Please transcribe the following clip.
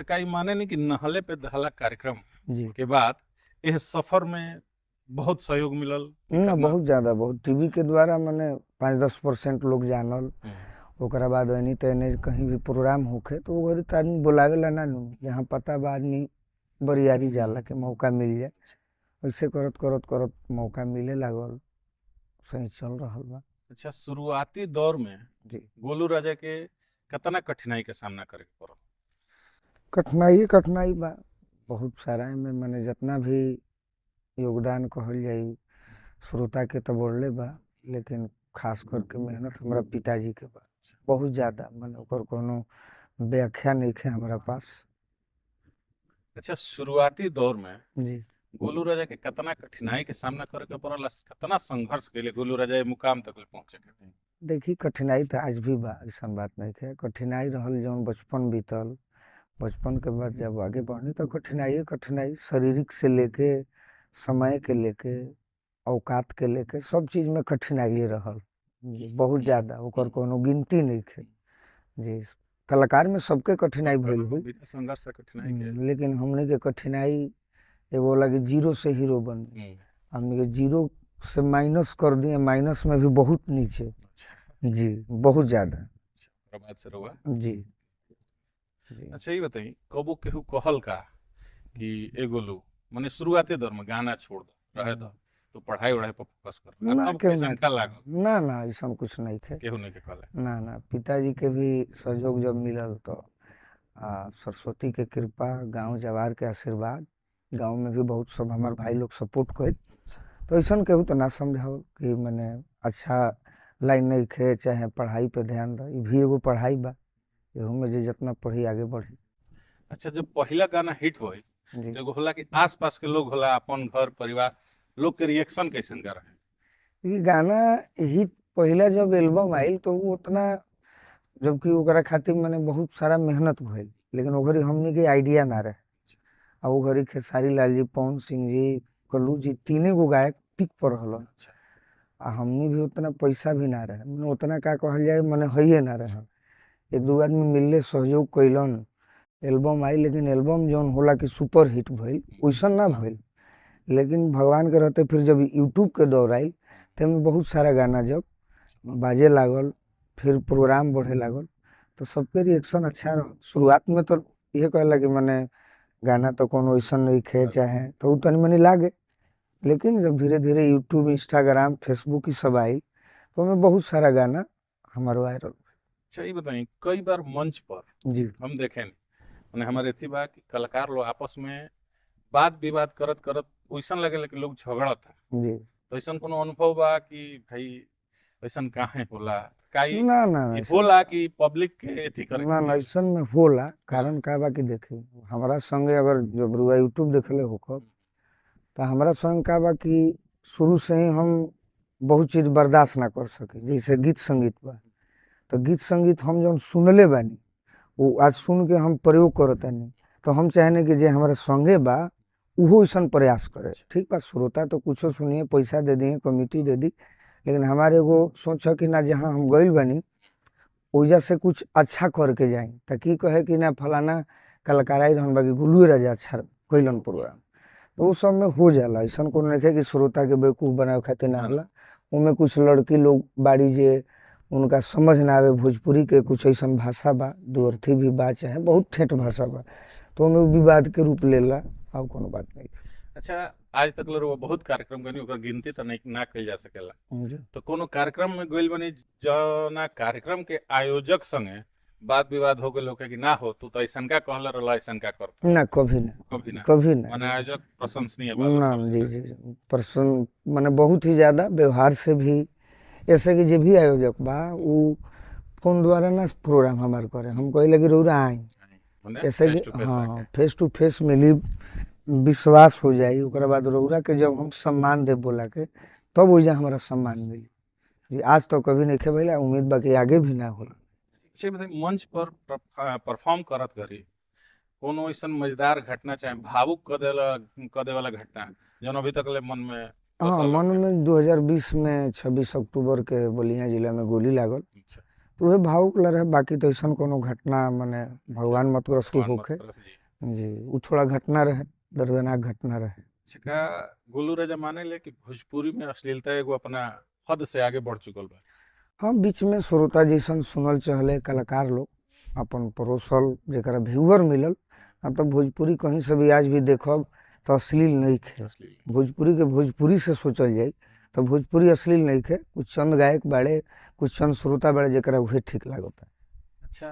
तो कई माने नहीं कि नहले पे दहला कार्यक्रम जी के बाद यह सफर में बहुत सहयोग मिलल कि ना, कितना? बहुत ज्यादा, बहुत टीवी अच्छा। के द्वारा मैंने 5-10% लोग जानल। ओकरा बाद एनी तेने कहीं भी प्रोग्राम होखे तो वो घरी तो आदमी बुलावेला ना नु, जहाँ पता बा आदमी बरियारी जाला के मौका मिल जाए। ऐसे करत करत करत मौका मिले लागल, सही चल रहल बा। अच्छा, शुरुआती दौर में जी गोलू राजा के कितना कठिनाई के सामना करे के पड़ल? कठिनाई कठिनाई बा बहुत सारा में, मैंने जितना भी योगदान कहल जाई श्रोता के तो बढ़ले बा, लेकिन खास करके मेहनत हमारा पिताजी के बा बहुत ज्यादा, मैंने ओकर कोनो व्याख्या नहीं है हमारा पास। अच्छा, शुरुआती दौर में जी गोलू राजा के कितना कठिनाई के सामना करे के पड़ल, कितना संघर्ष के गोलू राजा ये मुकाम तक ले पहुंचे के? देखी, कठिनाई तो आज भी बा, ऐसा बात नहीं है। कठिनाई रहल जौन बचपन बीतल, बचपन के बाद जब आगे बढ़नी तो कठिनाई कठिनाई, शारीरिक से लेके समय के लेके औकात के लेके सब चीज में कठिनाई रहल जी, बहुत ज्यादा, ओकर कोनो गिनती नहीं है जी। कलाकार में सबके कठिनाई भइल हुई, बिना संघर्ष से कठिनाई के। लेकिन हमने के कठिनाई एगो लगे जीरो से हीरो बन, हमने के जीरो से माइनस कर दिए, माइनस में भी बहुत नीचे अच्छा। जी, बहुत ज्यादा प्रभात से रहुआ। जी जी। अच्छा, ये बताई कबो केहू कहल का कि ए गोलू माने शुरुआती दौर में गाना छोड़ दो, रहे दो, तो पढ़ाई वढ़ाई पर फोकस कर, ना तब केहू कैसन ना का लागल? ना ना, ऐसा कुछ नहीं है। केहू नहीं के कहले? ना ना, पिताजी के भी सहयोग जब मिलल तो सरस्वती के कृपा, गांव जवार के आशीर्वाद, गांव में भी बहुत सब हमारे भाई लोग सपोर्ट कर, तो ऐसा केहू तो ना समझाओ कि मैंने अच्छा लाइन नहीं खे, चाहे पढ़ाई पे ध्यान दो, ये भी एगो पढ़ाई बा, एहू में जे जितना पढ़ी आगे बढ़ी। अच्छा, जब पहला गाना हिट होई जी तो एगो होला कि आसपास के लोग होला, अपन घर परिवार लोग के रिएक्शन कैसन का रहे? ये गाना हिट पहला जब एल्बम आई तो वो उतना, जबकि ओकरा खातिर मैंने बहुत सारा मेहनत भइल, लेकिन ओकरी हमनी के आइडिया ना रहे। आ वो घरी खेसारी लाल जी, पवन सिंह जी, कल्लू जी, तीने गो गायक पिक पर रहलन। अच्छा। आ हमनी भी उतना पैसा भी ना रहे, मने उतना का कहल जाए, मने हइये ना रहे। एक दू आदमी मिलले सहयोग कैलन, एल्बम आई, लेकिन एल्बम जौन होला कि सुपर हिट भइल वैसन ना भइल। लेकिन भगवान के रहते फिर जब यूट्यूब के दौर आयल तो बहुत सारा गाना जब बाजे लागल, फिर प्रोग्राम बढ़े लागल, तो सबके रिएक्शन अच्छा रहा। शुरुआत में तो ये कहला कि मैंने गाना तो कोनो ऐसा नहीं खे चाहे तो तनी मनी लागे, लेकिन जब धीरे धीरे यूट्यूब, इंस्टाग्राम, फेसबुक ही सब आई तो हमें बहुत सारा गाना हमारे वायरल। अच्छा, ये बताइए कई बार मंच पर जी हम देखें मैंने हमारे थी बा कि कलाकार लोग आपस में वाद विवाद करत करत वैसन लगे कि लोग झगड़त है, जी। तो ऐसा कोनो अनुभव बा कि भाई ऐसा काहे होला? काई ना ना ई ऐसा, होला कि पब्लिक के एथी करे ना ना के? ऐसा में होला, हाँ। कारण का बा कि देखी हमारा संगे अगर जब रुआ यूट्यूब देखले होकर तो हमारा संग का बा कि शुरू से ही हम बहुत चीज बर्दाश्त ना कर सके, जैसे गीत संगीत बा, तो गीत संगीत हम जब सुनले बानी वो आज सुन के हम प्रयोग करतानी, तो हम चाहने कि जे हमारा संगे बा उहो ऐसा प्रयास करे। ठीक बा, श्रोता तो कुछो सुनिए, पैसा दे दिए, कमिटी दे दी, लेकिन हमारे एगो सोच है कि ना जहाँ हम गइल बानी ओइजा से कुछ अच्छा करके जाए, ताकि कहे कि ना फलाना कलाकार आई रहन बाकी गुल्लू राजा अच्छा कैलन प्रोग्राम, तो उस सब में हो जाला। ऐसा को नहीं है कि श्रोता के बेवकूफ़ बनावे खातिर ना होला। उनमें कुछ लड़की लोग बाड़ी जे उनका समझ ना आवे भोजपुरी के कुछ ऐसा भाषा बा, दुअर्थी भी बा, चाहे बहुत ठेठ भाषा बा, तो उनमें विवाद के रूप लेला, और कोनो बात नहीं। अच्छा, आज तक लोग बहुत कार्यक्रम करनी ओकर गिनती तो नहीं ना कही जा सकेला, तो कोनो कार्यक्रम में गइल बनी जना कार्यक्रम के आयोजक संगे वाद विवाद हो गइल होके कि ना हो तू तो ऐसन का कहला रहला, ऐसन का करता? ना कभी ना, कभी ना। कभी ना। माने आयोजक प्रशंसनीय बा लोग ना सब। जी जी, पर्सन माने बहुत ही ज्यादा व्यवहार से भी, ऐसे कि जे भी आयोजक बा वो फोन द्वारा ना प्रोग्राम हमारे करे, हम कहे लगे रौरा आए, माने ऐसे फेस कि टू फेस हाँ आके। फेस टू फेस मिली, विश्वास हो जाई, ओकरा बाद रौरा के जब हम सम्मान दे बोला के, तब वही हमारा सम्मान मिली। जी, आज तो कभी नहीं खे भैया, उम्मीद बा कि आगे भी ना होला। अच्छे बताइए, मंच पर परफॉर्म करत घड़ी कोनो ऐसा मजेदार घटना चाहे भावुक क दे वाला घटना जौन अभी तक ले मन में हाँ, बसल मन होखे? में 2020 में 26 अक्टूबर के बलिया जिला में गोली लागल, अच्छा। तो वह भावुक रहे। बाकी तो ऐसा कोनो घटना माने भगवान मत करस की भगवान मत होखे करस जी। जी, वो थोड़ा घटना रहे, दर्दनाक घटना रहे। का गोलू राजा माने ले कि भोजपुरी में अश्लीलता एगो अपना हद से आगे बढ़ चुकल बा। हाँ, बीच में श्रोता जैसन सुनल चहले कलाकार लोग अपन परोसल जरा व्यूअर मिलल। अब तो भोजपुरी कहीं से भी आज भी देखब तो अश्लील नहीं खे। अश्लील भोजपुरी के भोजपुरी से सोचल जाई तो भोजपुरी अश्लील नहीं खे। कुछ चंद गायक बाड़े, कुछ चंद श्रोता बाड़े जरा उहे ठीक लागता। अच्छा